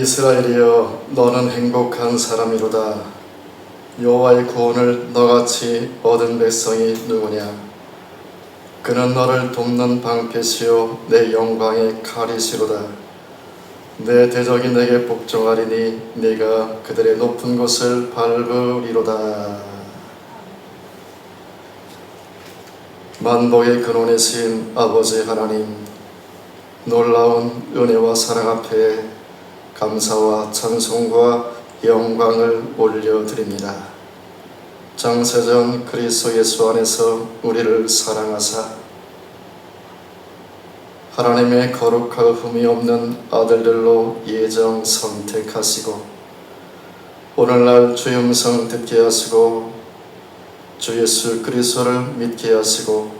이스라엘이여, 너는 행복한 사람이로다. 여호와의 구원을 너같이 얻은 백성이 누구냐? 그는 너를 돕는 방패시요 내 영광의 칼이시로다. 내 대적이 내게 복종하리니 네가 그들의 높은 곳을 밟으리로다. 만복의 근원이신 아버지 하나님, 놀라운 은혜와 사랑 앞에 감사와 찬송과 영광을 올려드립니다. 장세전 그리스도 예수 안에서 우리를 사랑하사 하나님의 거룩하고 흠이 없는 아들들로 예정 선택하시고 오늘날 주의 음성 듣게 하시고 주 예수 그리스도를 믿게 하시고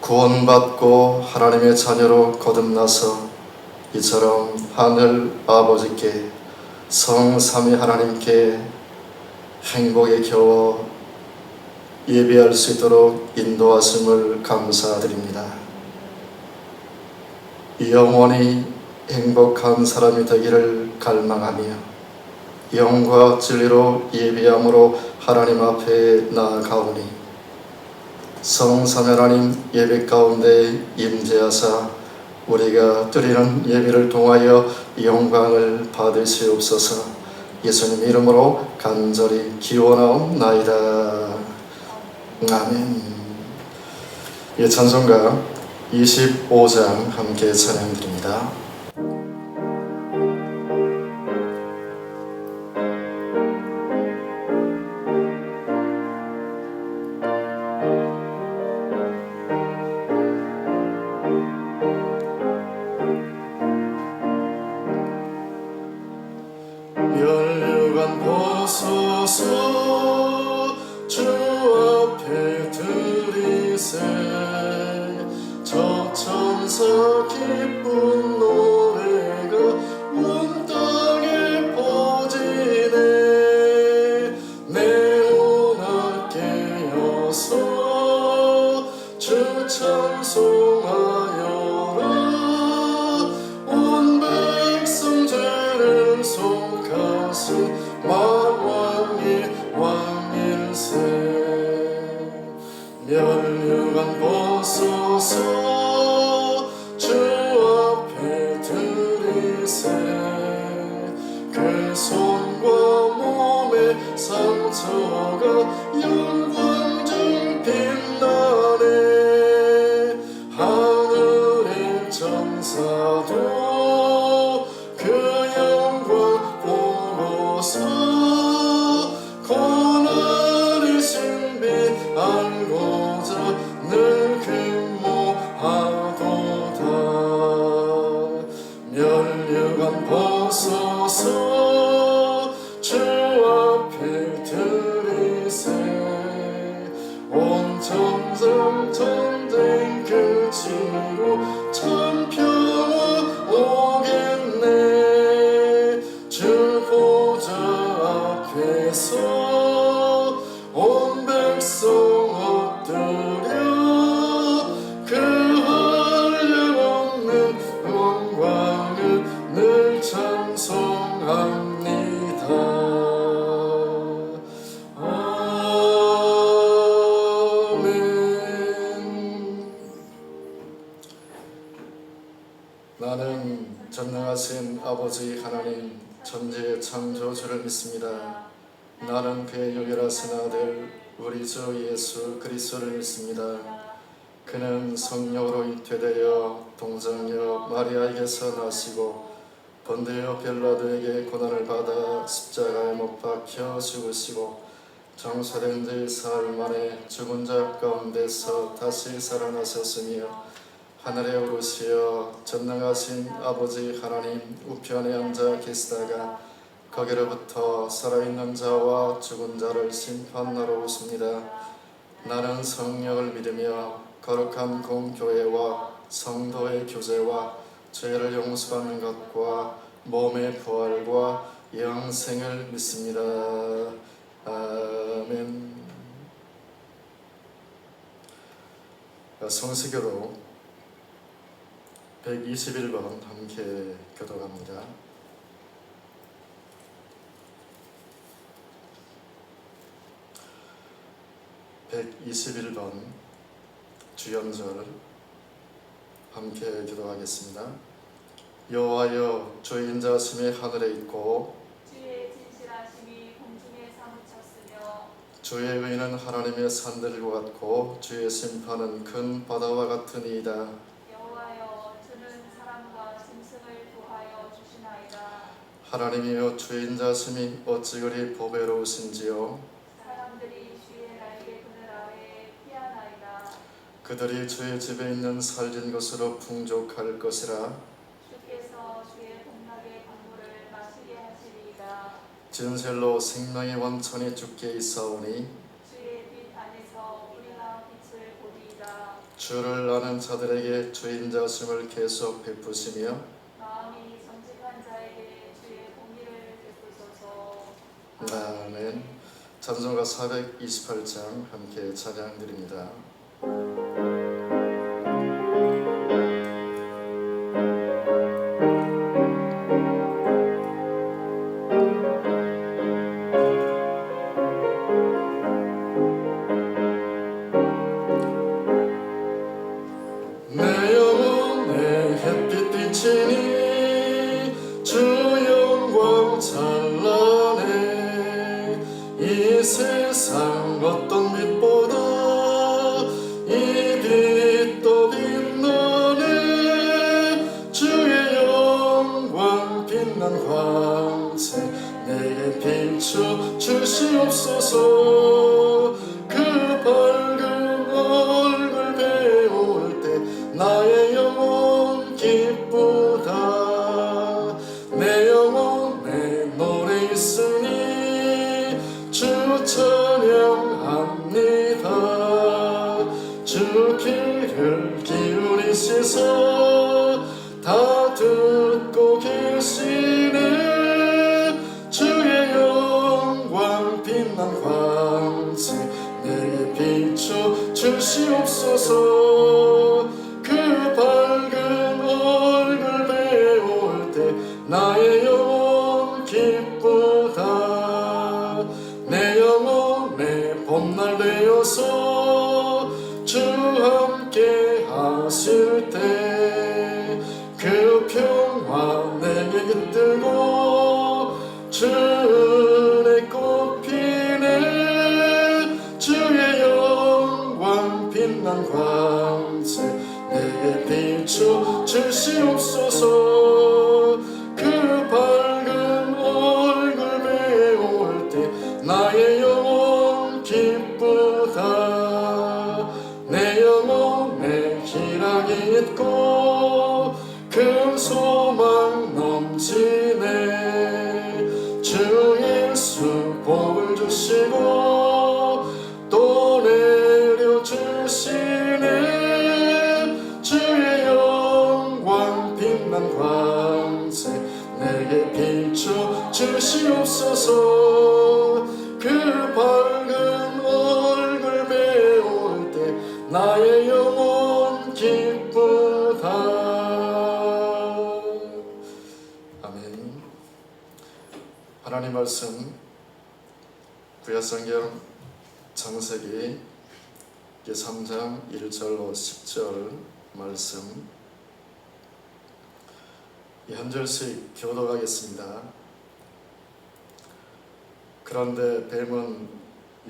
구원받고 하나님의 자녀로 거듭나서 이처럼 하늘 아버지께 성삼위 하나님께 행복에 겨워 예배할 수 있도록 인도하심을 감사드립니다. 영원히 행복한 사람이 되기를 갈망하며 영과 진리로 예배함으로 하나님 앞에 나아가오니 성삼위 하나님 예배 가운데 임재하사 우리가 드리는 예배를 통하여 영광을 받으시옵소서. 예수님 이름으로 간절히 기원하옵나이다. 아멘. 예, 찬송가 25장 함께 찬양드립니다. 멸류관 벗소서 주 앞에 드리세 저 천사 기쁜 노래가 온 땅에 퍼지네 내오나 깨어서 주 찬송하여라 온 백성 죄를 만왕의 왕일세 멸류관 벗소서 주 앞에 드리세 그 손과 몸의 상처가 영광 중 빛나네 하늘의 천사도 그 영광 고난의 신비 알고자 늘 근모하도다 멸류관 벗소서 주 앞에 드리세 온 천상 전쟁 끝이고 참 평화 오겠네 주 보좌 앞에서 온 백성 엎드려 그 한량없는 영광을 늘 찬송합니다. 아멘. 나는 전능하신 아버지 하나님 천지의 창조주를 믿습니다. 나는 그의 유일하신 아들 우리 주 예수 그리스도를 믿습니다. 그는 성령으로 잉태되어 동정녀 마리아에게서 나시고 본디오 빌라도에게 고난을 받아 십자가에 못 박혀 죽으시고 장사된 지 사흘 만에 죽은 자 가운데서 다시 살아나셨으며 하늘에 오르시어 전능하신 아버지 하나님 우편에 앉아 계시다가 거기로부터 살아있는 자와 죽은 자를 심판하러 오십니다. 나는 성령을 믿으며 거룩한 공교회와 성도의 교제와 죄를 용서받는 것과 몸의 부활과 영생을 믿습니다. 아멘. 성수교도 121번 함께 교독합니다. (121번) 주연절 함께 교독하겠습니다. 여호와여 주 인자하심이 하늘에 있고 주의 진실하심이 공중에 사무쳤으며 주의 의는 하나님의 산들과 같고 주의 심판은 큰 바다와 같으니이다. 여호와여 주는 사람과 짐승을 구하여 주시나이다. 하나님이여 주의 인자하심이 어찌 그리 보배로우신지요. 사람들이 주의 날개 그늘 아래에 피하나이다. 그들이 주의 집에 있는 살진 것으로 풍족할 것이라. 주께서 주의 복락의 강물을 마시게 하시리이다. 진실로 생명의 원천이 주께 있사오니 주의 빛 안에서 우리가 빛을 보리이다. 주를 아는 자들에게 주의 인자하심을 계속 베푸시며 마음이 정직한 자에게 주의 공의를 베푸소서. 아멘. 찬송가 428장 함께 찬양드립니다. 내 영혼에 햇빛 비치니 주 영광 찬란해. 이 세상 어떤 빛보다 이 빛도 빛나네. 주의 영광 빛난 광채 내게 비춰 주시옵소서. 그 밝은 얼굴 배울 때 나의 영혼 기쁘다. 내 영혼에 노래 있으니 주 찬양합니다. 주 귀를 기울이시서 다 듣고 계시네. 주의 영광 빛난 광채 내게 비춰 주시옵소서. 그 밝은 얼굴 배울 때 나의 영혼 기쁘다. 내 영혼에 봄날 되어서 주 함께 하실 때 그 평화 내게 깃들고 주 은혜 꽃피네. 주의 영광 빛난 광채 내게 비춰 주시옵소서. 그 밝은 얼굴 배울 때 나의 영혼 기쁘다. 내 영혼에 희락이 있고 큰 소망 넘치네. 주 예수 복을 주시고 또 내려주시네. 주의 영광 빛난 광채 내게 비춰 주시옵소서. 그 밝은 얼굴 배울 때 나의 영혼 기쁘다. 아멘. 하나님 말씀 구약성경 창세기 3장 1절로 10절 말씀 한 절씩 교독하겠습니다. 그런데 뱀은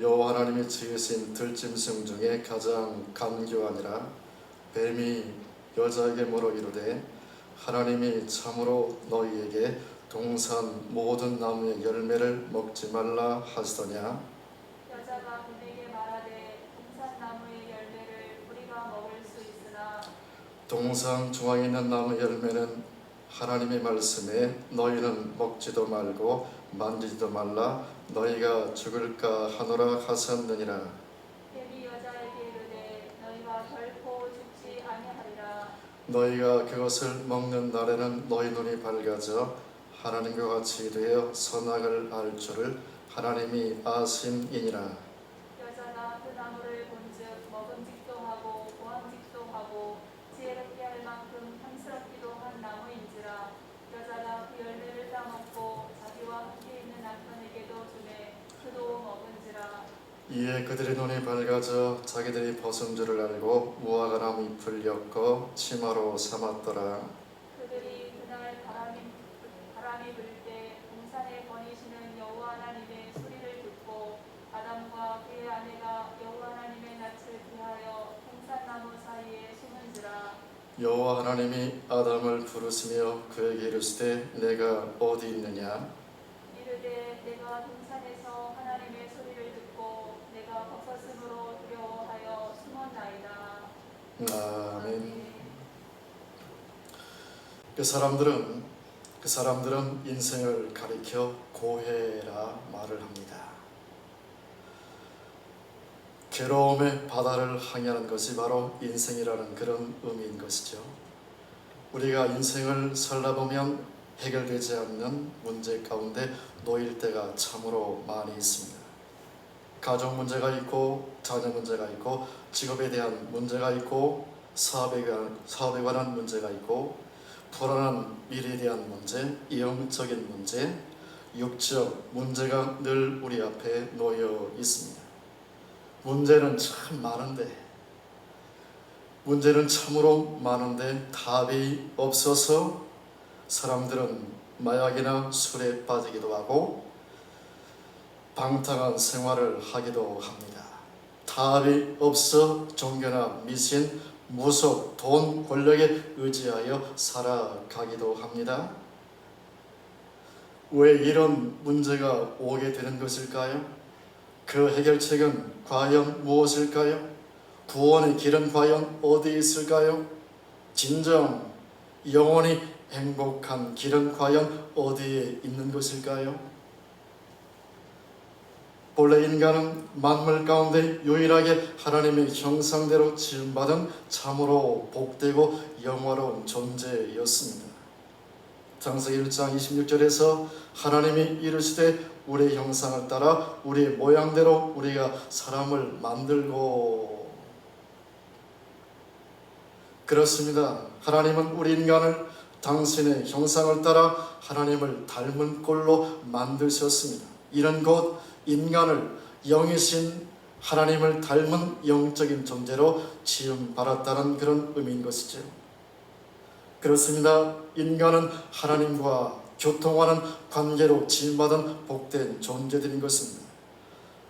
여호와 하나님이 지으신 들짐승 중에 가장 간교하니라. 뱀이 여자에게 물어 이르되 하나님이 참으로 너희에게 동산 모든 나무의 열매를 먹지 말라 하시더냐. 여자가 그에게 말하되 동산나무의 열매를 우리가 먹을 수 있으나 동상 중앙에 있는 나무 열매는 하나님의 말씀에 너희는 먹지도 말고 만지지도 말라 너희가 죽을까 하노라 하셨느니라. 뱀이 여자에게 이르되 너희가 결코 죽지 아니하리라. 너희가 그것을 먹는 날에는 너희 눈이 밝아져 하나님과 같이 되어 선악을 알 줄을 하나님이 아심이니라. 여자가 그 나무를 본즉 먹음직도 하고 보암직도 하고 지혜롭게 할 만큼 향스럽기도 한 나무인지라. 여자가 그 열매를 따먹고 자기와 함께 있는 남편에게도 주매 그도 먹은지라. 이에 그들의 눈이 밝아져 자기들이 벗은 줄을 알고 무화과 나무 잎을 엮어 치마로 삼았더라. 그들이 그날 바람이 불 때 동산에 거니시는 여호와 하나님의 소리를 듣고 아담과 그의 아내가 여호와 하나님의 낯을 피하여 생산나무 사이에 숨은지라. 여호와 하나님이 아담을 부르시며 그에게 이르시되 내가 어디 있느냐. 이르되 내가 동산에서 하나님의 소리를 듣고 내가 벗었으므로 두려워하여 숨었나이다. 아멘. 그 사람들은 인생을 가리켜 고해라 말을 합니다. 괴로움의 바다를 항해하는 것이 바로 인생이라는 그런 의미인 것이죠. 우리가 인생을 살다보면 해결되지 않는 문제 가운데 놓일 때가 참으로 많이 있습니다. 가족 문제가 있고 자녀 문제가 있고 직업에 대한 문제가 있고 사업에 관한 문제가 있고 불안한 미래에 대한 문제, 영적인 문제, 육적 문제가 늘 우리 앞에 놓여 있습니다. 문제는 참 많은데 참으로 많은데 답이 없어서 사람들은 마약이나 술에 빠지기도 하고 방탕한 생활을 하기도 합니다. 답이 없어 종교나 미신, 무속, 돈, 권력에 의지하여 살아가기도 합니다. 왜 이런 문제가 오게 되는 것일까요? 그 해결책은 과연 무엇일까요? 구원의 길은 과연 어디 있을까요? 진정 영원히 행복한 길은 과연 어디에 있는 것일까요? 본래 인간은 만물 가운데 유일하게 하나님의 형상대로 지음받은 참으로 복되고 영화로운 존재였습니다. 창세기 1장 26절에서 하나님이 이르시되 우리의 형상을 따라 우리의 모양대로 우리가 사람을 만들고. 그렇습니다. 하나님은 우리 인간을 당신의 형상을 따라 하나님을 닮은 꼴로 만드셨습니다. 이는 곧 인간을 영이신 하나님을 닮은 영적인 존재로 지음받았다는 그런 의미인 것이죠. 그렇습니다. 인간은 하나님과 교통하는 관계로 지음받은 복된 존재들인 것입니다.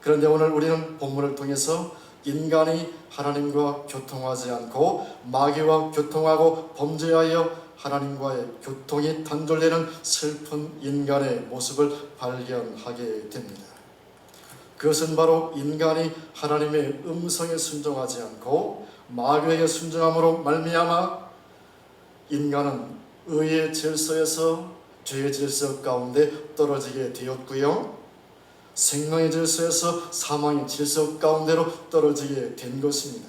그런데 오늘 우리는 본문을 통해서 인간이 하나님과 교통하지 않고 마귀와 교통하고 범죄하여 하나님과의 교통이 단절되는 슬픈 인간의 모습을 발견하게 됩니다. 그것은 바로 인간이 하나님의 음성에 순종하지 않고 마귀에게 순종함으로 말미암아 인간은 의의 질서에서 죄의 질서 가운데 떨어지게 되었고요, 생명의 질서에서 사망의 질서 가운데로 떨어지게 된 것입니다.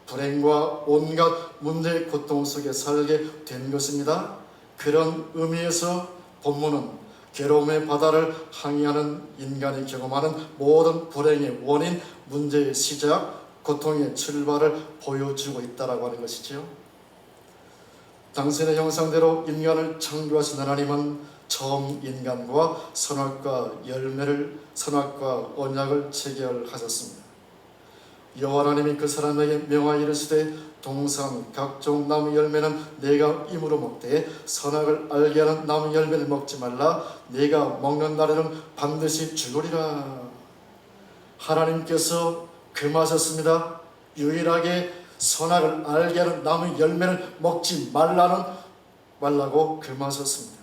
불행과 온갖 문제의 고통 속에 살게 된 것입니다. 그런 의미에서 본문은 괴로움의 바다를 항해하는 인간이 경험하는 모든 불행의 원인, 문제의 시작, 고통의 출발을 보여주고 있다라고 하는 것이죠. 당신의 형상대로 인간을 창조하신 하나님은 처음 인간과 선악과 언약을 체결하셨습니다. 여호와 하나님이 그 사람에게 명하여 이르시되 동산 각종 나무 열매는 네가 임으로 먹되 선악을 알게 하는 나무 열매를 먹지 말라. 네가 먹는 날에는 반드시 죽으리라. 하나님께서 금하셨습니다. 유일하게 선악을 알게 하는 나무 열매를 먹지 말라고 금하셨습니다.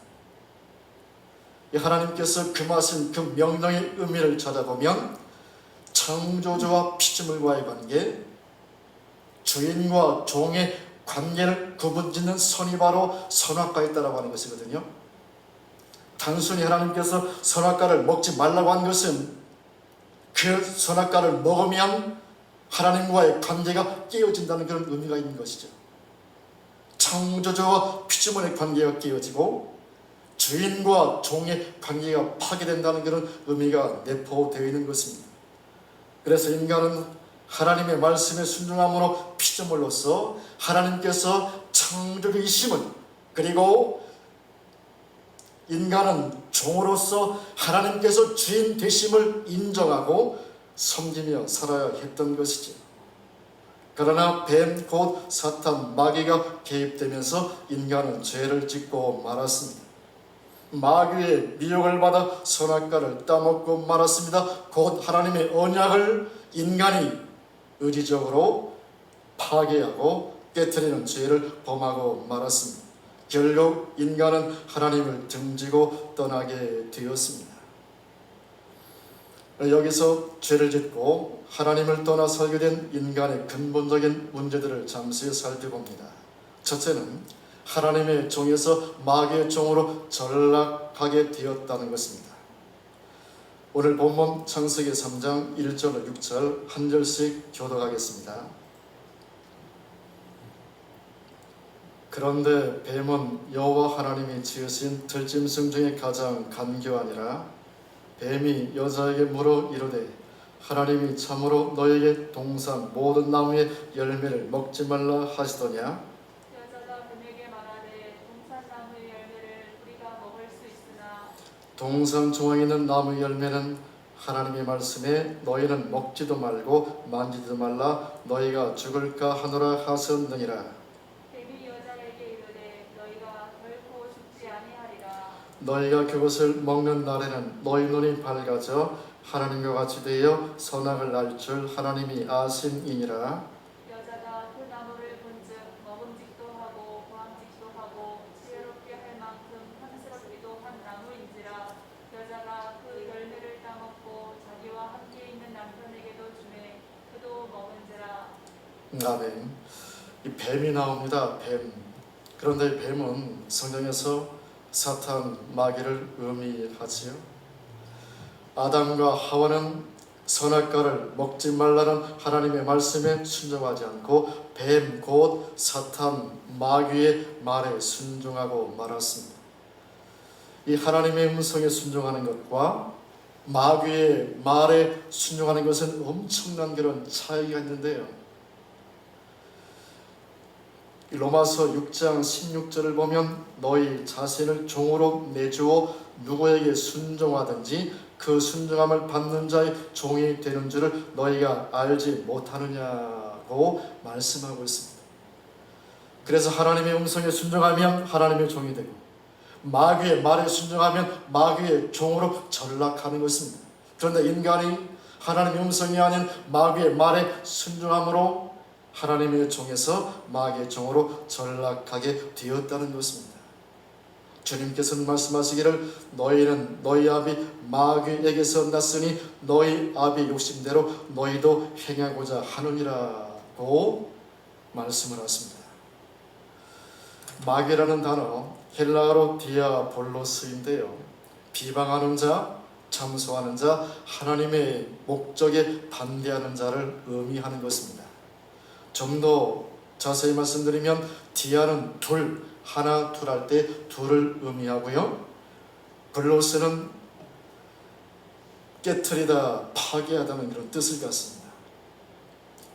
하나님께서 금하신 그 명령의 의미를 찾아보면 창조주와 피조물과의 관계, 주인과 종의 관계를 구분짓는 선이 바로 선악과에 있다라고 하는 것이거든요. 단순히 하나님께서 선악과를 먹지 말라고 한 것은 그 선악과를 먹으면 하나님과의 관계가 깨어진다는 그런 의미가 있는 것이죠. 창조주와 피조물의 관계가 깨어지고 주인과 종의 관계가 파괴된다는 그런 의미가 내포되어 있는 것입니다. 그래서 인간은 하나님의 말씀에 순종함으로 피조물로서 하나님께서 창조주이심을, 그리고 인간은 종으로서 하나님께서 주인 되심을 인정하고 섬기며 살아야 했던 것이죠. 그러나 뱀 곧 사탄 마귀가 개입되면서 인간은 죄를 짓고 말았습니다. 마귀의 미혹을 받아 선악과를 따먹고 말았습니다. 곧 하나님의 언약을 인간이 의지적으로 파괴하고 깨트리는 죄를 범하고 말았습니다. 결국 인간은 하나님을 등지고 떠나게 되었습니다. 여기서 죄를 짓고 하나님을 떠나 살게 된 인간의 근본적인 문제들을 잠시 살펴봅니다. 첫째는 하나님의 종에서 마귀의 종으로 전락하게 되었다는 것입니다. 오늘 본문 창세기 3장 1절 6절 한 절씩 교독하겠습니다. 그런데 뱀은 여호와 하나님이 지으신 들짐승 중에 가장 간교하니라. 뱀이 여자에게 물어 이르되 하나님이 참으로 너에게 동산 모든 나무의 열매를 먹지 말라 하시더냐. 여자가 뱀에게 말하되 동산 나무의 열매를 우리가 먹을 수 있으나 동산 중앙에 있는 나무 열매는 하나님의 말씀에 너희는 먹지도 말고 만지지도 말라 너희가 죽을까 하노라 하셨느니라. 뱀이 여자에게 이르되 너희가 결코 죽지 아니하리라. 너희가 그것을 먹는 날에는 너희 눈이 밝아져 하나님과 같이 되어 선악을 알 줄 하나님이 아심이니라. 여자가 그 나무를 본즉 먹음직도 하고 보암직도 하고 지혜롭게 할 만큼 탐스럽기도 한 나무인지라. 여자가 그 열매를 따먹고 자기와 함께 있는 남편에게도 주매 그도 먹은지라. 아멘. 이 뱀이 나옵니다. 뱀. 그런데 뱀은 성경에서 사탄, 마귀를 의미하지요. 아담과 하와는 선악과를 먹지 말라는 하나님의 말씀에 순종하지 않고 뱀 곧 사탄, 마귀의 말에 순종하고 말았습니다. 이 하나님의 음성에 순종하는 것과 마귀의 말에 순종하는 것은 엄청난 그런 차이가 있는데요. 로마서 6장 16절을 보면 너희 자신을 종으로 내주어 누구에게 순종하든지 그 순종함을 받는 자의 종이 되는 줄을 너희가 알지 못하느냐고 말씀하고 있습니다. 그래서 하나님의 음성에 순종하면 하나님의 종이 되고 마귀의 말에 순종하면 마귀의 종으로 전락하는 것입니다. 그런데 인간이 하나님의 음성이 아닌 마귀의 말에 순종함으로 하나님의 종에서 마귀의 종으로 전락하게 되었다는 것입니다. 주님께서는 말씀하시기를 너희는 너희 아비 마귀에게서 났으니 너희 아비 욕심대로 너희도 행하고자 하느니라고 말씀을 하십니다. 마귀라는 단어 헬라어로 디아볼로스인데요. 비방하는 자, 참소하는 자, 하나님의 목적에 반대하는 자를 의미하는 것입니다. 좀 더 자세히 말씀드리면 디아는 둘, 하나, 둘 할 때 둘을 의미하고요. 블로스는 깨트리다, 파괴하다는 그런 뜻을 갖습니다.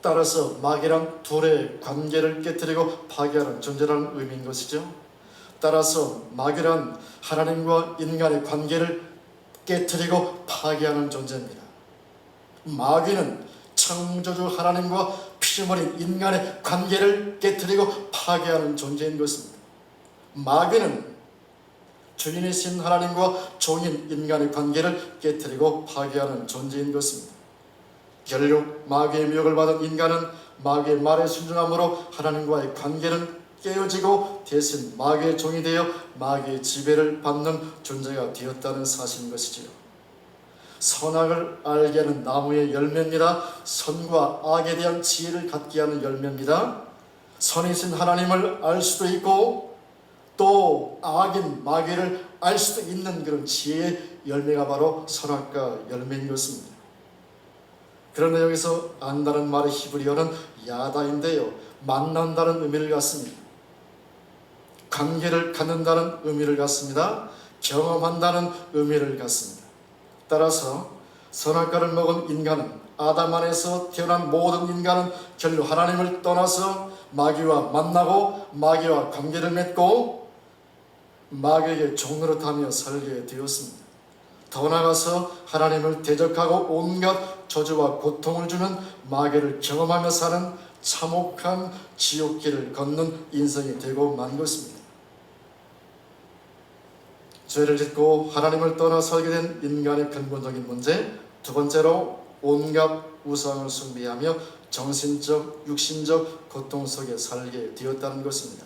따라서 마귀랑 둘의 관계를 깨트리고 파괴하는 존재라는 의미인 것이죠. 따라서 마귀란 하나님과 인간의 관계를 깨트리고 파괴하는 존재입니다. 마귀는 창조주 하나님과 피조물인 인간의 관계를 깨트리고 파괴하는 존재인 것입니다. 마귀는 주인이신 하나님과 종인 인간의 관계를 깨트리고 파괴하는 존재인 것입니다. 결국 마귀의 미혹을 받은 인간은 마귀의 말에 순종함으로 하나님과의 관계는 깨어지고 대신 마귀의 종이 되어 마귀의 지배를 받는 존재가 되었다는 사실인 것이지요. 선악을 알게 하는 나무의 열매입니다. 선과 악에 대한 지혜를 갖게 하는 열매입니다. 선이신 하나님을 알 수도 있고 또 악인 마귀를 알 수도 있는 그런 지혜의 열매가 바로 선악과 열매인 것입니다. 그런데 여기서 안다는 말의 히브리어는 야다인데요, 만난다는 의미를 갖습니다. 관계를 갖는다는 의미를 갖습니다. 경험한다는 의미를 갖습니다. 따라서 선악과를 먹은 인간은, 아담 안에서 태어난 모든 인간은 결국 하나님을 떠나서 마귀와 만나고 마귀와 관계를 맺고 마귀에게 종노릇하며 살게 되었습니다. 더 나아가서 하나님을 대적하고 온갖 저주와 고통을 주는 마귀를 경험하며 사는 참혹한 지옥길을 걷는 인생이 되고 만 것입니다. 죄를 짓고 하나님을 떠나 살게 된 인간의 근본적인 문제, 두 번째로 온갖 우상을 숭배하며 정신적, 육신적 고통 속에 살게 되었다는 것입니다.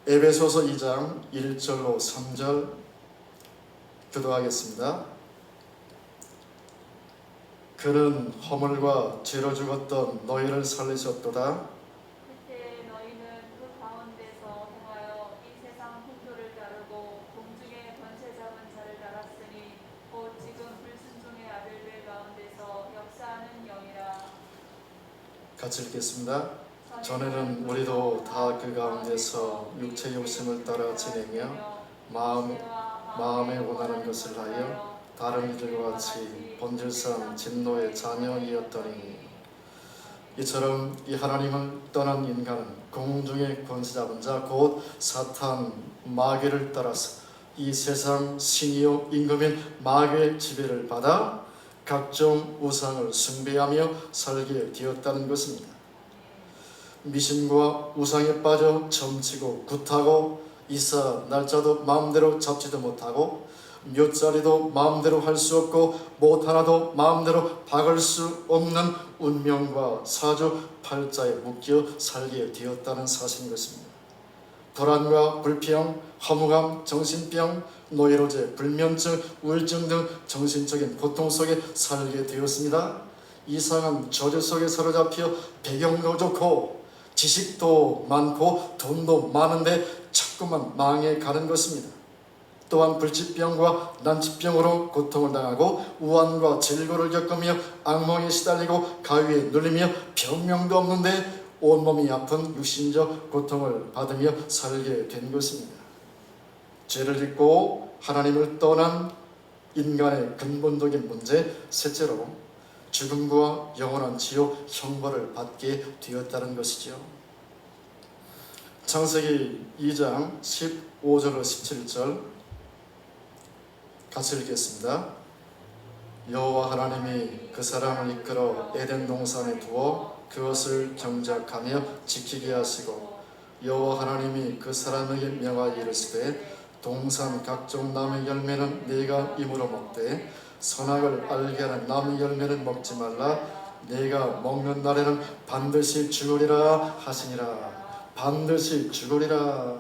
에베소서 2장 1절로 3절 교도하겠습니다. 그는 허물과 죄로 죽었던 너희를 살리셨도다. 그때 너희는 그 가운데서 행하여 이 세상 풍조를 따르고 공중의 권세 잡은 자를 따랐으니 곧 지금 불순종의 아들들 가운데서 역사하는 영이라. 같이 읽겠습니다. 전에는 우리도 다 그 가운데서 육체 욕심을 따라 지내며 마음에 원하는 것을 하여 다른 이들과 같이 본질상 진노의 자녀이었더니, 이처럼 이 하나님을 떠난 인간은 공중의 권세 잡은 자 곧 사탄 마귀를 따라서 이 세상 신이요 임금인 마귀의 지배를 받아 각종 우상을 숭배하며 살게 되었다는 것입니다. 미신과 우상에 빠져 점치고 굿하고 이사 날짜도 마음대로 잡지도 못하고 묘자리도 마음대로 할 수 없고 못 하나도 마음대로 박을 수 없는 운명과 사주 팔자에 묶여 살게 되었다는 사실인 것입니다. 불안과 불평, 허무감, 정신병, 노이로제, 불면증, 우울증 등 정신적인 고통 속에 살게 되었습니다. 이상한 저주 속에 사로잡혀 배경도 좋고 지식도 많고 돈도 많은데 자꾸만 망해가는 것입니다. 또한 불치병과 난치병으로 고통을 당하고 우환과 질고를 겪으며 악몽에 시달리고 가위에 눌리며 병명도 없는데 온몸이 아픈 육신적 고통을 받으며 살게 된 것입니다. 죄를 짓고 하나님을 떠난 인간의 근본적인 문제, 셋째로 죽음과 영원한 지옥 형벌을 받게 되었다는 것이죠. 창세기 2장 15절로 17절 같이 읽겠습니다. 여호와 하나님이 그 사람을 이끌어 에덴 동산에 두어 그것을 경작하며 지키게 하시고, 여호와 하나님이 그 사람에게 명하여 이르시되 동산 각종 나무의 열매는 네가 입으로 먹되 선악을 알게 하는 나무 열매는 먹지 말라. 네가 먹는 날에는 반드시 죽으리라 하시니라. 반드시 죽으리라.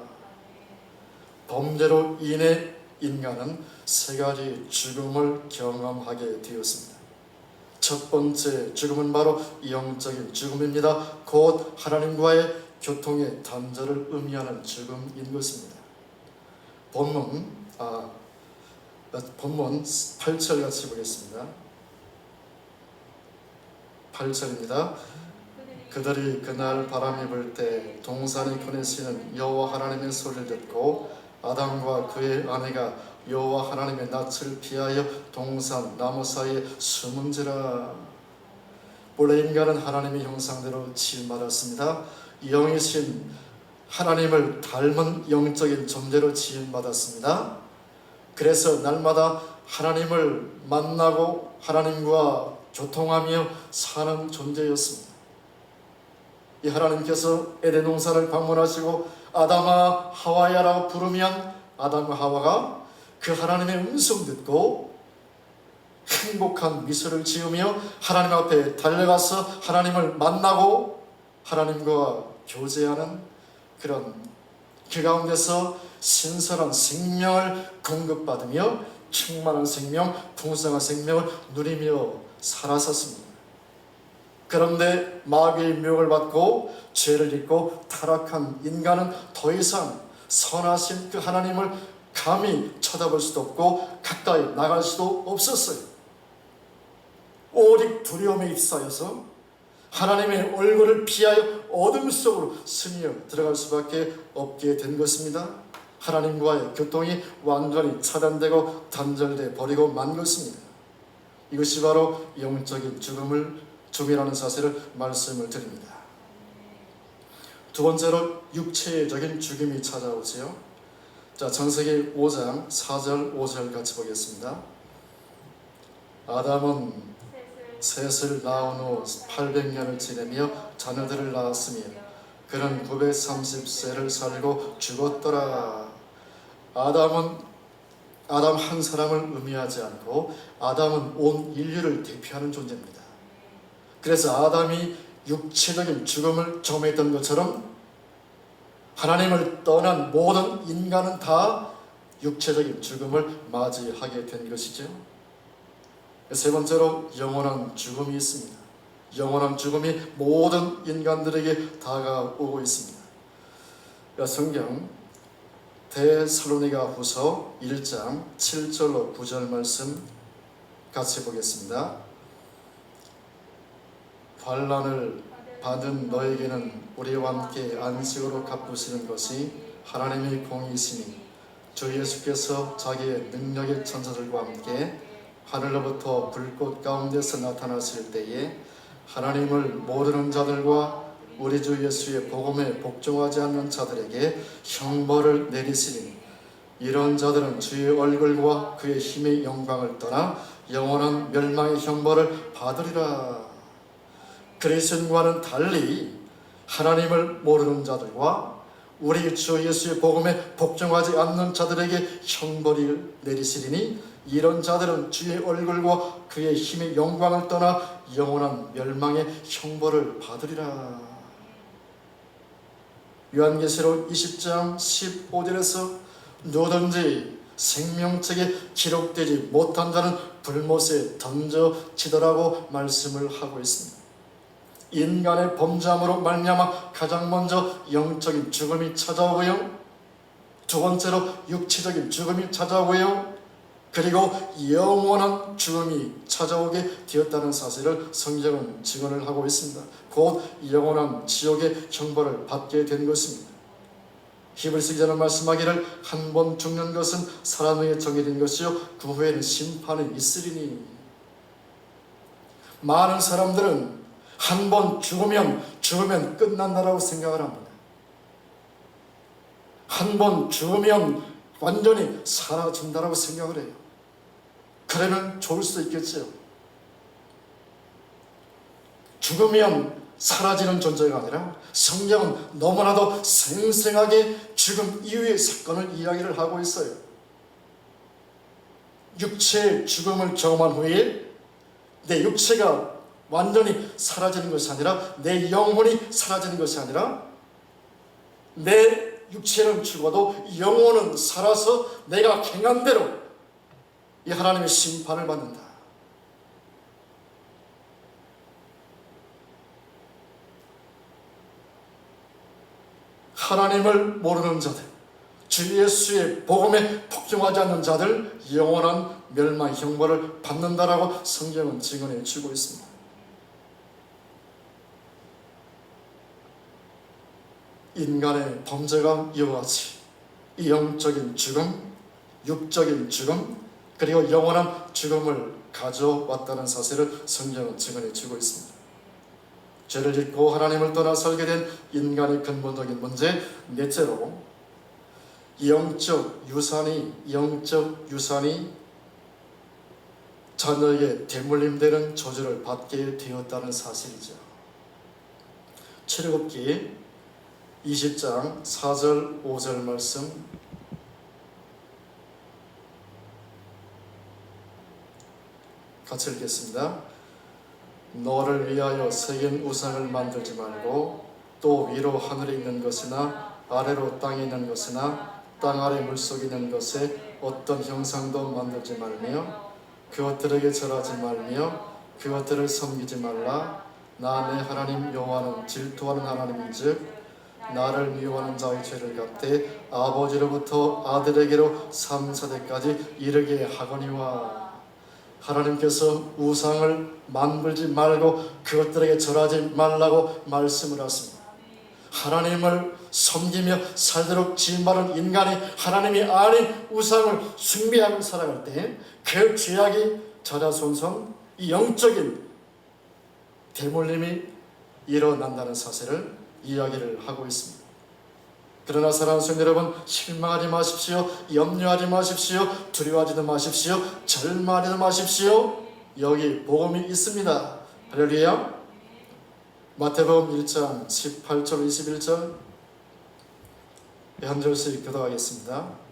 범죄로 인해 인간은 세 가지 죽음을 경험하게 되었습니다. 첫 번째 죽음은 바로 영적인 죽음입니다. 곧 하나님과의 교통의 단절을 의미하는 죽음인 것입니다. 본문 8절 같이 보겠습니다. 8절입니다. 그들이 그날 바람이 불 때 동산이 꺼내시는 여호와 하나님의 소리를 듣고 아담과 그의 아내가 여호와 하나님의 낯을 피하여 동산 나무 사이에 숨은지라. 원래 인간은 하나님의 형상대로 지음받았습니다. 영이신 하나님을 닮은 영적인 존재로 지음받았습니다. 그래서 날마다 하나님을 만나고 하나님과 교통하며 사는 존재였습니다. 이 하나님께서 에덴 동산을 방문하시고 아담아 하와야라고 부르면 아담과 하와가 그 하나님의 음성 듣고 행복한 미소를 지으며 하나님 앞에 달려가서 하나님을 만나고 하나님과 교제하는 그런 그 가운데서 신선한 생명을 공급받으며 충만한 생명, 풍성한 생명을 누리며 살았었습니다. 그런데 마귀의 유혹을 받고 죄를 짓고 타락한 인간은 더 이상 선하신 그 하나님을 감히 쳐다볼 수도 없고 가까이 나갈 수도 없었어요. 오직 두려움에 휩싸여서 하나님의 얼굴을 피하여 어둠 속으로 스며 들어갈 수밖에 없게 된 것입니다. 하나님과의 교통이 완전히 차단되고 단절돼 버리고 만 것입니다. 이것이 바로 영적인 죽음이라는 사실을 말씀을 드립니다. 두 번째로 육체적인 죽음이 찾아오지요. 자, 창세기 5장 4절 5절 같이 보겠습니다. 아담은 셋을 낳은 후 800년을 지내며 자녀들을 낳았으며 그는 930세를 살고 죽었더라. 아담 한 사람을 의미하지 않고 아담은 온 인류를 대표하는 존재입니다. 그래서 아담이 육체적인 죽음을 경험했던 것처럼 하나님을 떠난 모든 인간은 다 육체적인 죽음을 맞이하게 된 것이죠. 세 번째로 영원한 죽음이 있습니다. 영원한 죽음이 모든 인간들에게 다가오고 있습니다. 성경 데살로니가 후서 1장 7절로 9절 말씀 같이 보겠습니다. 환난을 받은 너에게는 우리와 함께 안식으로 갚으시는 것이 하나님의 공의이시니 주 예수께서 자기의 능력의 천사들과 함께 하늘로부터 불꽃 가운데서 나타나실 때에 하나님을 모르는 자들과 우리 주 예수의 복음에 복종하지 않는 자들에게 형벌을 내리시리니 이런 자들은 주의 얼굴과 그의 힘의 영광을 떠나 영원한 멸망의 형벌을 받으리라. 그리스도인과는 달리 하나님을 모르는 자들과 우리 주 예수의 복음에 복종하지 않는 자들에게 형벌을 내리시리니 이런 자들은 주의 얼굴과 그의 힘의 영광을 떠나 영원한 멸망의 형벌을 받으리라. 요한계시록 20장 15절에서 누구든지 생명책에 기록되지 못한 자는 불못에 던져지더라고 말씀을 하고 있습니다. 인간의 범죄함으로 말미암아 가장 먼저 영적인 죽음이 찾아오고요, 두 번째로 육체적인 죽음이 찾아오고요, 그리고 영원한 죽음이 찾아오게 되었다는 사실을 성경은 증언을 하고 있습니다. 곧 영원한 지옥의 형벌을 받게 된 것입니다. 히브리서 기자는 말씀하기를 한 번 죽는 것은 사람에게 정해진 것이요 그 후에는 심판이 있으리니. 많은 사람들은 한 번 죽으면 끝난다라고 생각을 합니다. 한 번 죽으면 완전히 사라진다라고 생각을 해요. 그러면 좋을 수도 있겠죠. 죽으면 사라지는 존재가 아니라 성경은 너무나도 생생하게 죽음 이후의 사건을 이야기를 하고 있어요. 육체의 죽음을 경험한 후에 내 육체가 완전히 사라지는 것이 아니라 내 영혼이 사라지는 것이 아니라 내 육체는 죽어도 영혼은 살아서 내가 행한 대로 이 하나님의 심판을 받는다. 하나님을 모르는 자들, 주 예수의 복음에 복종하지 않는 자들 영원한 멸망 형벌을 받는다라고 성경은 증언해 주고 있습니다. 인간의 범죄가 이와 같이 영적인 죽음, 육적인 죽음, 그리고 영원한 죽음을 가져왔다는 사실을 성경은 증언해 주고 있습니다. 죄를 짓고 하나님을 떠나 살게 된 인간의 근본적인 문제, 넷째로 영적 유산이 자녀에게 대물림되는 저주를 받게 되었다는 사실이죠. 출애굽기 20장 4절 5절 말씀 같이 읽겠습니다. 너를 위하여 새긴 우상을 만들지 말고 또 위로 하늘에 있는 것이나 아래로 땅에 있는 것이나 땅 아래 물속에 있는 것에 어떤 형상도 만들지 말며 그것들에게 절하지 말며 그것들을 섬기지 말라. 나 내 하나님 여호와는 질투하는 하나님인즉 나를 미워하는 자의 죄를 갚되 아버지로부터 아들에게로 3세대까지 이르게 하거니와. 하나님께서 우상을 만들지 말고 그것들에게 절하지 말라고 말씀을 하십니다. 하나님을 섬기며 살도록 지음받은 인간이 하나님이 아닌 우상을 숭배하고 살아갈 때 그 죄악이 자자손손 이 영적인 대물림이 일어난다는 사실을 이야기를 하고 있습니다. 그러나 사랑하는 성도 여러분, 실망하지 마십시오. 염려하지 마십시오. 두려워하지도 마십시오. 절망하지도 마십시오. 여기 복음이 있습니다. 할렐루야. 마태복음 1장 18절 21절 한 절씩 교독하겠습니다.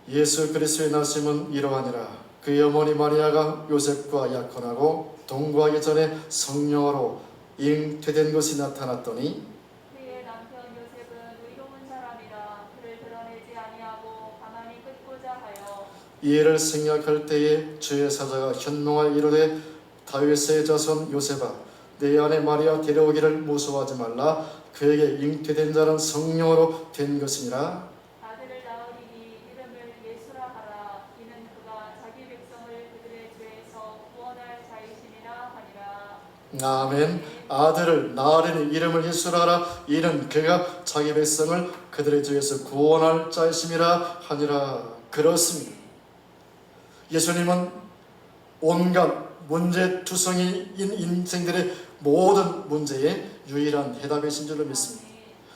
예수 그리스도의 나심은 이러하니라. 그의 어머니 마리아가 요셉과 약혼하고 동거하기 전에 성령으로 잉태된 것이 나타났더니 그의 남편 요셉은 의로운 사람이라 그를 드러내지 아니하고 가만히 끊고자 하여 이 일을 생각할 때에 주의 사자가 현몽하여 이르되 다윗의 자손 요셉아 내 아내 마리아 데려오기를 무서워하지 말라. 그에게 잉태된 자는 성령으로 된 것이니라. 아들을 낳으리니 이름을 예수라 하라. 이는 그가 자기 백성을 그들의 죄에서 구원할 자이심이라 하니라. 아멘. 아들을 낳으리니 이름을 예수라 하라. 이는 그가 자기 백성을 그들의 죄에서 구원할 자이심이라 하니라. 그렇습니다. 예수님은 온갖 문제투성이인 인생들의 모든 문제에 유일한 해답이신 줄로 믿습니다.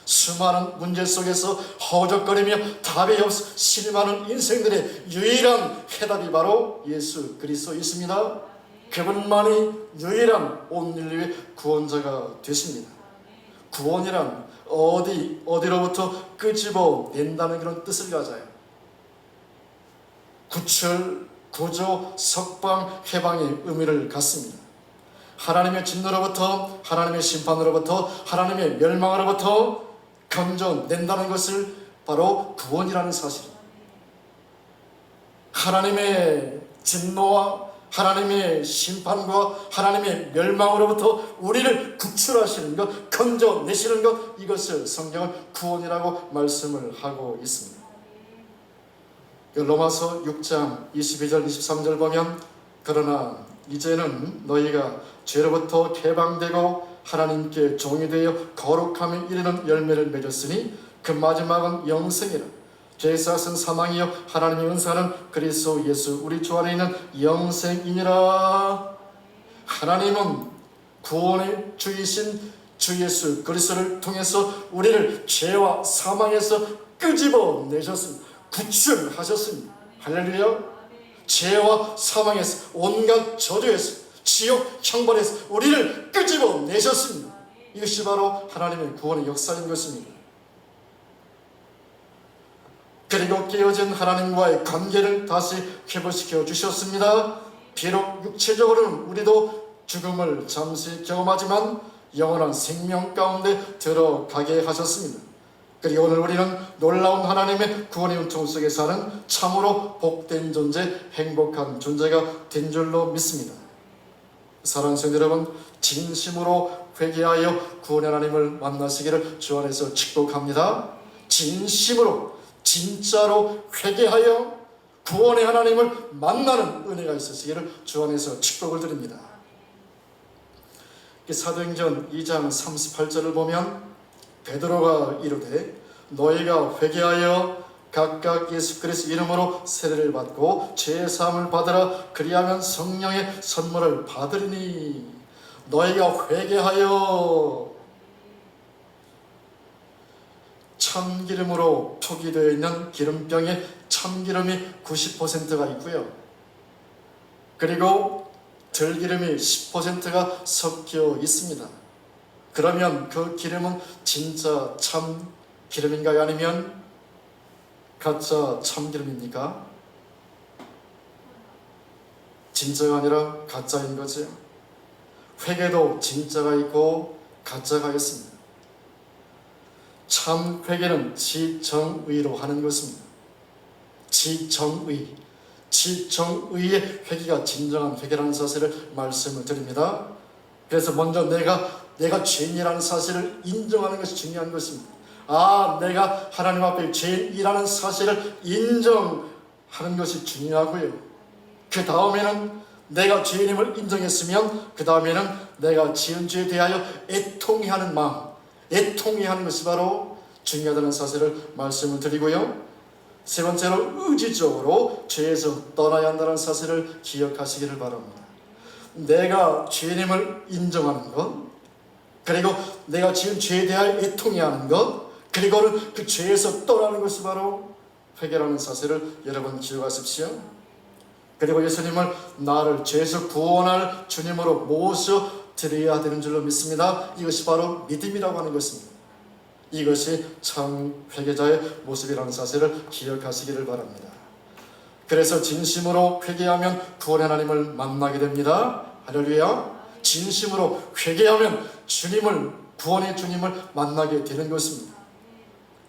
수많은 문제 속에서 허우적거리며 답이 없어 실망하는 인생들의 유일한 해답이 바로 예수 그리스도이십니다. 그분만이 유일한 온 인류의 구원자가 되십니다. 구원이란 어디로부터 끄집어 낸다는 그런 뜻을 가져요. 구출, 구조, 석방, 해방의 의미를 갖습니다. 하나님의 진노로부터, 하나님의 심판으로부터, 하나님의 멸망으로부터 건져낸다는 것을 바로 구원이라는 사실입니다. 하나님의 진노와 하나님의 심판과 하나님의 멸망으로부터 우리를 구출하시는 것, 건져내시는 것, 이것을 성경은 구원이라고 말씀을 하고 있습니다. 로마서 6장 22절 23절 보면 그러나 이제는 너희가 죄로부터 해방되고 하나님께 종이 되어 거룩함에 이르는 열매를 맺었으니 그 마지막은 영생이라. 죄사은 사망이요 하나님의 은사는 그리스도 예수 우리 주 안에 있는 영생이니라. 하나님은 구원의 주이신 주 예수 그리스도를 통해서 우리를 죄와 사망에서 끄집어 내셨습니다. 구출하셨습니다. 할렐루야. 죄와 사망에서 온갖 저주에서 지옥 형벌에서 우리를 끄집어 내셨습니다. 이것이 바로 하나님의 구원의 역사인 것입니다. 그리고 깨어진 하나님과의 관계를 다시 회복시켜 주셨습니다. 비록 육체적으로는 우리도 죽음을 잠시 경험하지만 영원한 생명 가운데 들어가게 하셨습니다. 그리고 오늘 우리는 놀라운 하나님의 구원의 은총 속에 사는 참으로 복된 존재, 행복한 존재가 된 줄로 믿습니다. 사랑하는 성도 여러분, 진심으로 회개하여 구원의 하나님을 만나시기를 주 안에서 축복합니다. 진심으로, 진짜로 회개하여 구원의 하나님을 만나는 은혜가 있으시기를 주 안에서 축복을 드립니다. 사도행전 2장 38절을 보면 베드로가 이르되 너희가 회개하여 각각 예수 그리스도 이름으로 세례를 받고 죄 사함을 받으라. 그리하면 성령의 선물을 받으리니. 너희가 회개하여 참기름으로 표기되어 있는 기름병에 참기름이 90%가 있고요. 그리고 들기름이 10%가 섞여 있습니다. 그러면 그 기름은 진짜 참 기름인가요? 아니면 가짜 참기름입니까? 진짜가 아니라 가짜인 거죠. 회개도 진짜가 있고 가짜가 있습니다. 참 회개는 지정의로 하는 것입니다. 지정의, 지정의의 회개가 진정한 회개라는 사실을 말씀을 드립니다. 그래서 먼저 내가 죄인이라는 사실을 인정하는 것이 중요한 것입니다. 아, 내가 하나님 앞에 죄인이라는 사실을 인정하는 것이 중요하고요. 그 다음에는 내가 죄인임을 인정했으면 그 다음에는 내가 지은 죄에 대하여 애통해하는 마음, 애통해하는 것이 바로 중요하다는 사실을 말씀을 드리고요. 세 번째로 의지적으로 죄에서 떠나야 한다는 사실을 기억하시기를 바랍니다. 내가 죄인임을 인정하는 것, 그리고 내가 지은 죄에 대하여 애통해하는 것, 그리고는 그 죄에서 떠나는 것이 바로 회개라는 사실을 여러분 기억하십시오. 그리고 예수님을 나를 죄에서 구원할 주님으로 모셔드려야 되는 줄로 믿습니다. 이것이 바로 믿음이라고 하는 것입니다. 이것이 참 회개자의 모습이라는 사실을 기억하시기를 바랍니다. 그래서 진심으로 회개하면 구원의 하나님을 만나게 됩니다. 할렐루야. 진심으로 회개하면 구원의 주님을 만나게 되는 것입니다.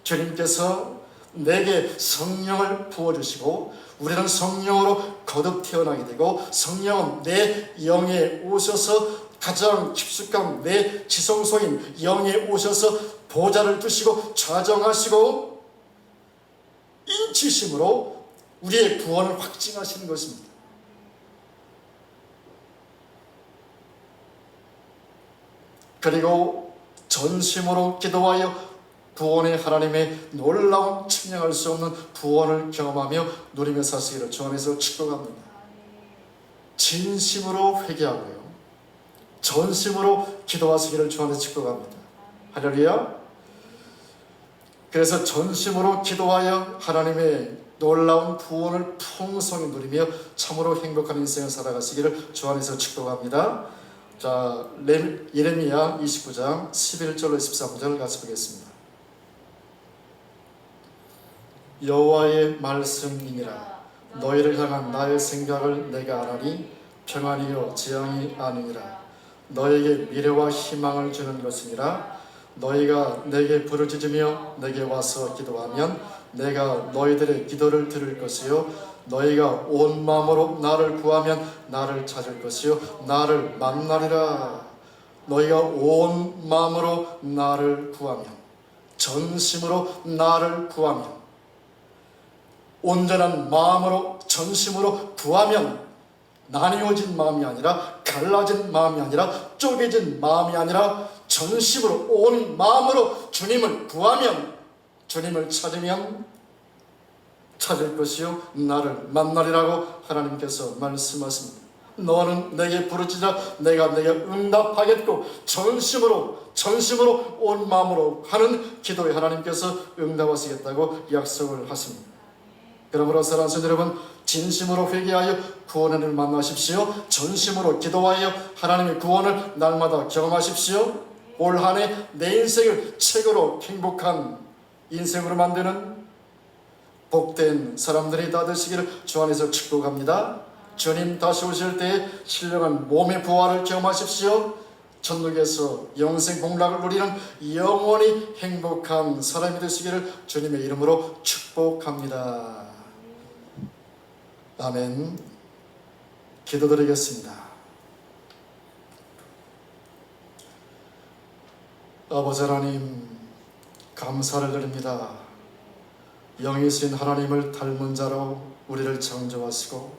주님께서 내게 성령을 부어주시고 우리는 성령으로 거듭 태어나게 되고 성령은 내 영에 오셔서 가장 깊숙한 내 지성소인 영에 오셔서 보좌를 두시고 좌정하시고 인치심으로 우리의 구원을 확증하시는 것입니다. 그리고 전심으로 기도하여 구원의 하나님의 놀라운 측량할 수 없는 구원을 경험하며 누리며 사시기를 주 안에서 축복합니다. 진심으로 회개하고요, 전심으로 기도하시기를 주 안에서 축복합니다. 할렐루야. 그래서 전심으로 기도하여 하나님의 놀라운 구원을 풍성히 누리며 참으로 행복한 인생을 살아가시기를 주 안에서 축복합니다. 자, 예레미야 29장 11절로 13절 같이 보겠습니다. 여호와의 말씀이니라. 너희를 향한 나의 생각을 내가 아나니 평안이요 재앙이 아니니라. 너에게 미래와 희망을 주는 것이니라. 너희가 내게 부르짖으며 내게 와서 기도하면 내가 너희들의 기도를 들을 것이요 너희가 온 마음으로 나를 구하면 나를 찾을 것이요 나를 만나리라. 너희가 온 마음으로 나를 구하면, 전심으로 나를 구하면, 온전한 마음으로 전심으로 구하면, 나뉘어진 마음이 아니라 갈라진 마음이 아니라 쪼개진 마음이 아니라 전심으로 온 마음으로 주님을 구하면, 주님을 찾으면 찾을 것이요 나를 만나리라고 하나님께서 말씀하십니다. 너는 내게 부르짖으라 내가 내게 응답하겠고 전심으로 온 마음으로 하는 기도에 하나님께서 응답하시겠다고 약속을 하십니다. 그러므로 사랑하는 성도 여러분, 진심으로 회개하여 구원을 만나십시오. 전심으로 기도하여 하나님의 구원을 날마다 경험하십시오. 올 한 해 내 인생을 최고로 행복한 인생으로 만드는 복된 사람들이 다 되시기를 주 안에서 축복합니다. 주님 다시 오실 때에 신령한 몸의 부활을 경험하십시오. 천국에서 영생 복락을 누리는 영원히 행복한 사람이 되시기를 주님의 이름으로 축복합니다. 아멘. 기도드리겠습니다. 아버지 하나님, 감사를 드립니다. 영이신 하나님을 닮은 자로 우리를 창조하시고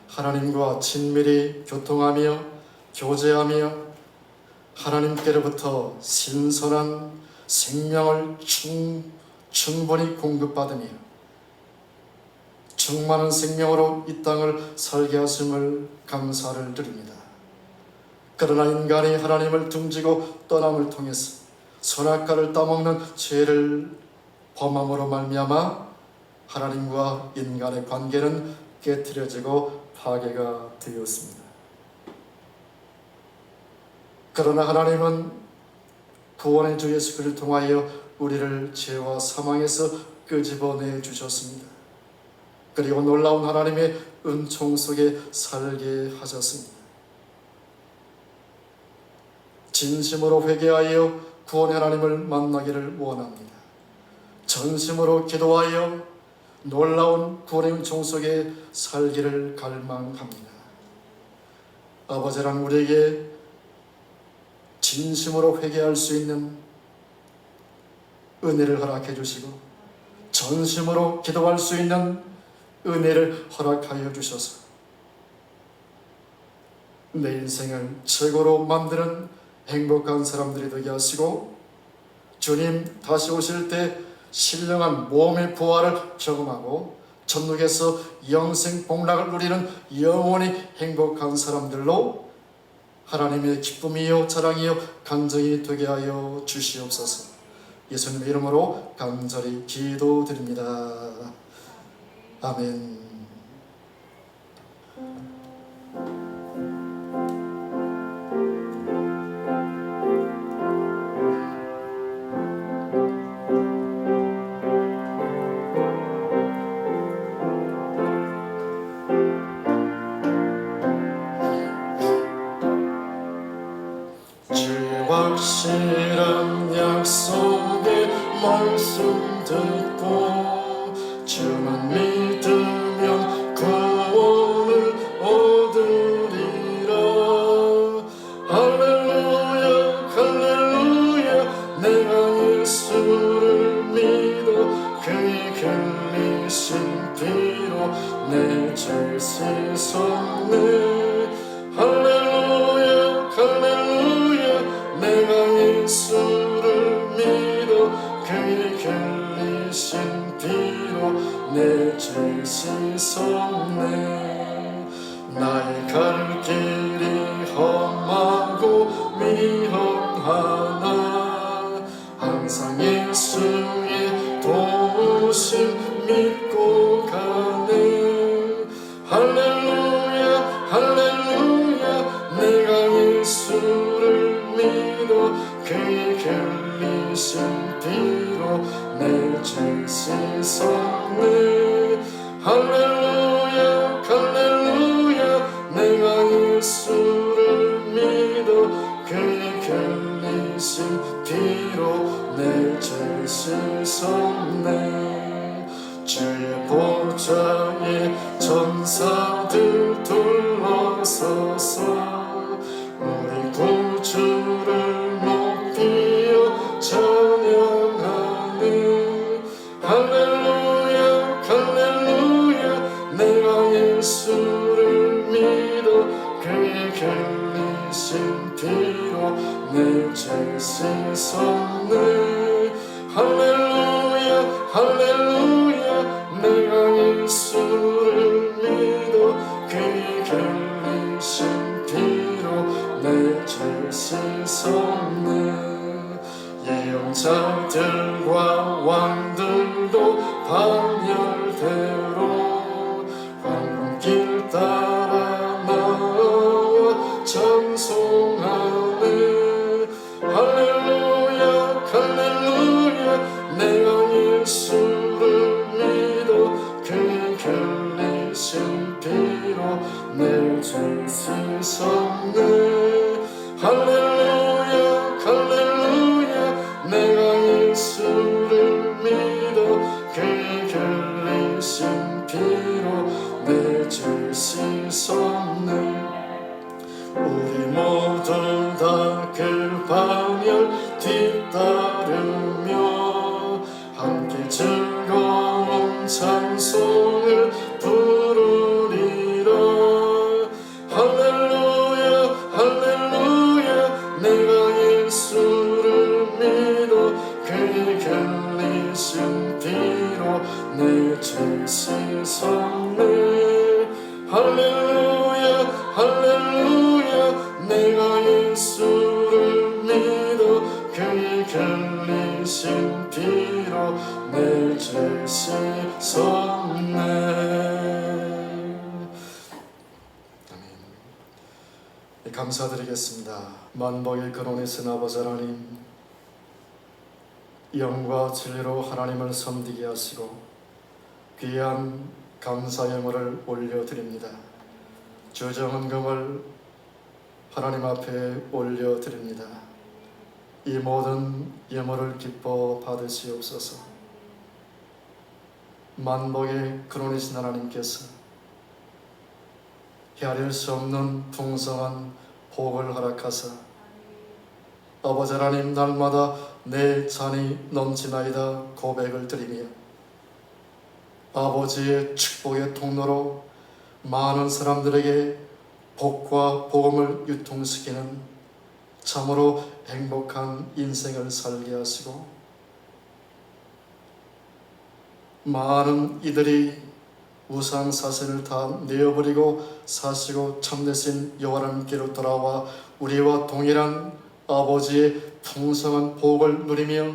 하나님과 친밀히 교통하며 교제하며 하나님께로부터 신선한 생명을 충분히 공급받으며 충만한 생명으로 이 땅을 살게 하심을 감사를 드립니다. 그러나 인간이 하나님을 등지고 떠남을 통해서 선악과를 따먹는 죄를 범함으로 말미암아 하나님과 인간의 관계는 깨트려지고 파괴가 되었습니다. 그러나 하나님은 구원의 주 예수 그리스도를 통하여 우리를 죄와 사망에서 끄집어내 주셨습니다. 그리고 놀라운 하나님의 은총 속에 살게 하셨습니다. 진심으로 회개하여 구원의 하나님을 만나기를 원합니다. 전심으로 기도하여 놀라운 구원의 은총 속에 살기를 갈망합니다. 아버지 하나님, 우리에게 진심으로 회개할 수 있는 은혜를 허락해 주시고 전심으로 기도할 수 있는 은혜를 허락하여 주셔서 내 인생을 최고로 만드는 행복한 사람들이 되게 하시고 주님 다시 오실 때 신령한 몸의 부활을 경험하고 천국에서 영생 복락을 누리는 영원히 행복한 사람들로 하나님의 기쁨이요 자랑이요 간증이 되게 하여 주시옵소서. 예수님의 이름으로 간절히 기도드립니다. 아멘. 주의 확실한 약속의 말씀 듣고 주만 믿으면 구원을 얻으리라. 할렐루야 할렐루야 내가 예수를 믿어 그의 흘리신 피로 내 죄 씻었네. 할렐루야 할렐루야 내가 예수를 믿어 그의 흘리신 피로 내 죄 씻었네. 나의 갈 길이 험하고 미험하나 항상 예수의 도우심 믿고 가네. 할렐루야 할렐루야 내가 예수를 믿어 그의 흘리신 피로 내 죄 씻었네. 할렐루야 할렐루야 내가 예수를 믿어 그의 흘리신 피로 내 죄 씻었네. 주의 보좌에 천사들 둘러서서 우리 구주를 높이어 찬양하네. 할렐루야 할렐루야 내가 예수를 믿어 그의 흘리신 피로 내 죄 씻었네. 할렐루야 할렐루야 내가 예수를 믿어 그의 흘리신 피로 내 죄 씻었네. 예언자들과 왕들도 반열대로 황금길 따라 나와 찬송하네. 할렐루야 할렐루야 내가 예수를 믿어 그의 흘리신 피로 내 죄 씻었네. 할렐루야 할렐루야 내가 예수를 믿어 그의 흘리신 피로 내 죄 씻었네. 우리 모두 다 그 반열 뒤따르며 함께 즐거운 찬송을 부르리라. 할렐루야 할렐루야 내가 예수를 믿어 그의 흘리신 피로 내 죄 씻었네. 할렐루야 할렐루야 내가 예수를 믿어 그의 흘리신 피로 내 죄 씻었네. 아멘. 감사드리겠습니다. 만복의 근원이신 아버지 하나님, 영과 진리로 하나님을 섬기게 하시고 귀한 감사 예물을 올려드립니다. 주정헌금을 하나님 앞에 올려드립니다. 이 모든 예물을 기뻐 받으시옵소서. 만복의 근원이신 하나님께서 헤아릴 수 없는 풍성한 복을 허락하사 아버지 하나님, 날마다 내 잔이 넘치나이다 고백을 드리며 아버지의 축복의 통로로 많은 사람들에게 복과 복음을 유통시키는 참으로 행복한 인생을 살게 하시고, 많은 이들이 우상 사신을 다 내어버리고 사시고 참되신 여호와님께로 돌아와 우리와 동일한 아버지의 풍성한 복을 누리며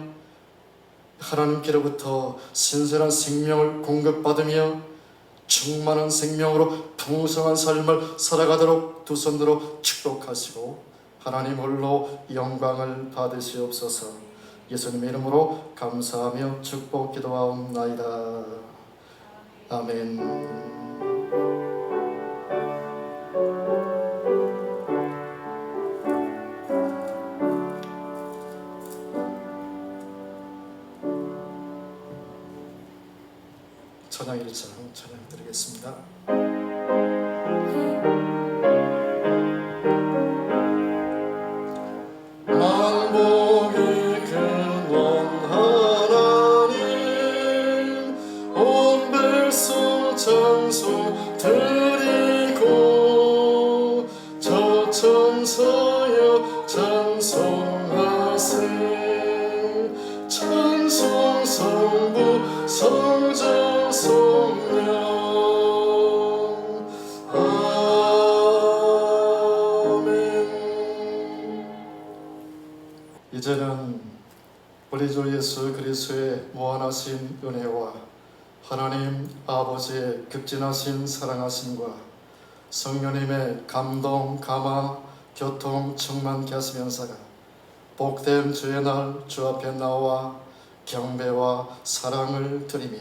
하나님께로부터 신선한 생명을 공급받으며 충만한 생명으로 풍성한 삶을 살아가도록 두 손으로 축복하시고 하나님 홀로 영광을 받으시옵소서. 예수님의 이름으로 감사하며 축복 기도하옵나이다. 아멘. 찬양 1장 찬양 드리겠습니다. 만복의 근원 하나님, 온 백성 찬송 드리고 저 천사여 찬송하세. 찬송 성부 성자 성령 아멘. 이제는 우리 주 예수 그리스도의 무한하신 은혜와 하나님 아버지의 극진하신 사랑하심과 성령님의 감동 감화 교통 충만케 하시면서가 복된 주의 날 주 앞에 나와 경배와 사랑을 드리며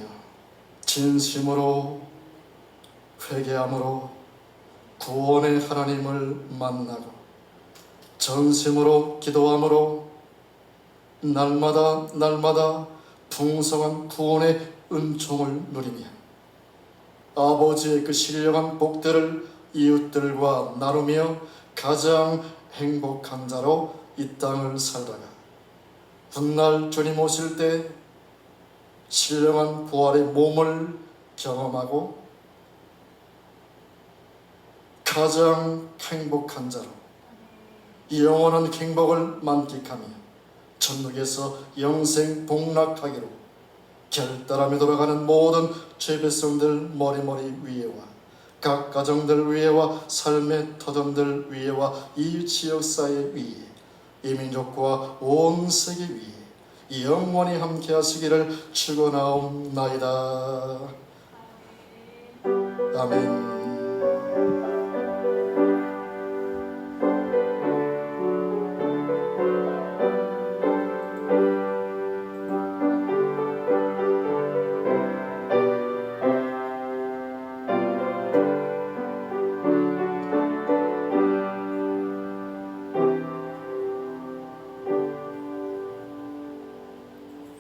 진심으로 회개함으로 구원의 하나님을 만나고 전심으로 기도함으로 날마다 풍성한 구원의 은총을 누리며 아버지의 그 신령한 복들을 이웃들과 나누며 가장 행복한 자로 이 땅을 살다가 훗날 주님 오실 때 신령한 부활의 몸을 경험하고 가장 행복한 자로 영원한 행복을 만끽하며 천국에서 영생 복락하기로 결단하며 돌아가는 모든 죄배성들 머리머리 위에와 각 가정들 위에와 삶의 터전들 위에와 이 지역사회 위에 이 민족과 온 세계 위에 영원히 함께 하시기를 축원하옵나이다. 아멘.